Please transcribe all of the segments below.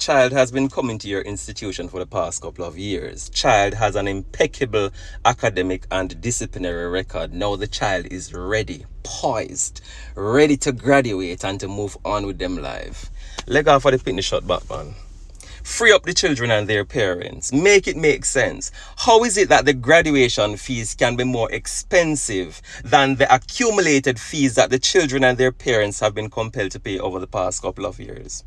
child has been coming to your institution for the past couple of years. Child has an impeccable academic and disciplinary record. Now the child is ready, poised, ready to graduate and to move on with them life. Leg off for the picnic shot back, man. Free up the children and their parents. Make it make sense. How is it that the graduation fees can be more expensive than the accumulated fees that the children and their parents have been compelled to pay over the past couple of years?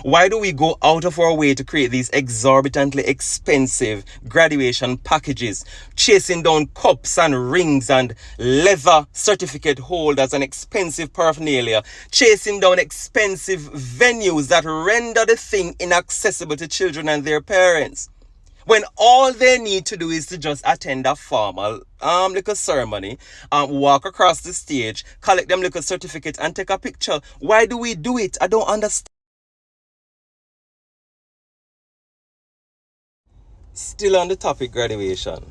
Why do we go out of our way to create these exorbitantly expensive graduation packages, chasing down cups and rings and leather certificate holders and expensive paraphernalia, chasing down expensive venues that render the thing inaccessible to children and their parents, when all they need to do is to just attend a formal little ceremony, walk across the stage, collect them little certificate and take a picture? Why do we do it? I don't understand. Still on the topic graduation.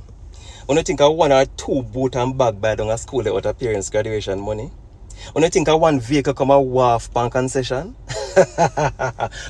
When you think of one or two boot and bag buy down a school out of parents' graduation money? When you think of one vehicle come a wharf bank concession?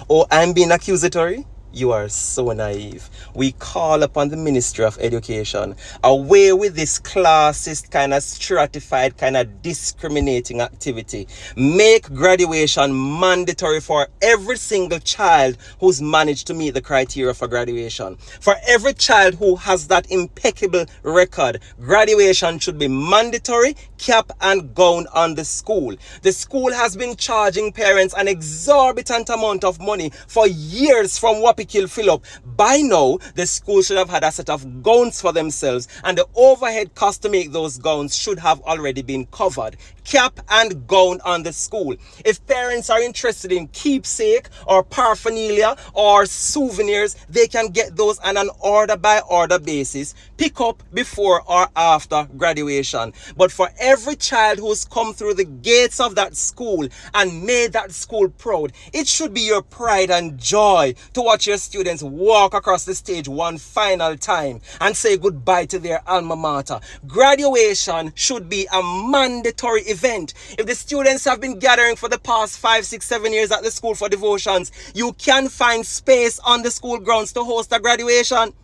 Oh, I'm being accusatory? You are so naive. We call upon the Ministry of Education, away with this classist, kind of stratified, kind of discriminating activity. Make graduation mandatory for every single child who's managed to meet the criteria for graduation. For every child who has that impeccable record, graduation should be mandatory, cap and gown on the school. The school has been charging parents an exorbitant amount of money for years from Wapikill Phillip. By now, the school should have had a set of gowns for themselves, and the overhead cost to make those gowns should have already been covered. Cap and gown on the school. If parents are interested in keepsake or paraphernalia or souvenirs, they can get those on an order by order basis, pick up before or after graduation. But for every child who's come through the gates of that school and made that school proud, it should be your pride and joy to watch your students walk across the stage one final time and say goodbye to their alma mater. Graduation should be a mandatory event. If the students have been gathering for the past 5, 6, 7 years at the school for devotions, you can find space on the school grounds to host a graduation.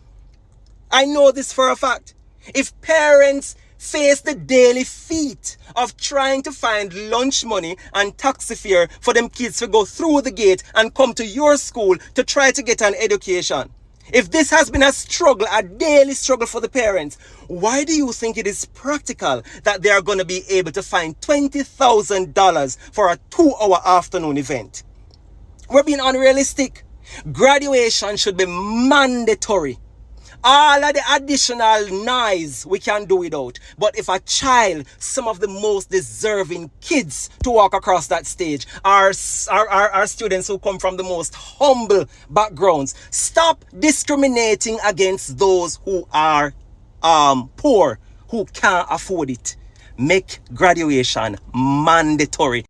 I know this for a fact. If parents face the daily feat of trying to find lunch money and taxi fare for them kids to go through the gate and come to your school to try to get an education, if this has been a struggle, a daily struggle for the parents, why do you think it is practical that they are going to be able to find $20,000 for a 2-hour afternoon event? We're being unrealistic. Graduation should be mandatory. All of the additional noise we can do without. But if a child, some of the most deserving kids to walk across that stage are students who come from the most humble backgrounds, stop discriminating against those who are poor, who can't afford it. Make graduation mandatory.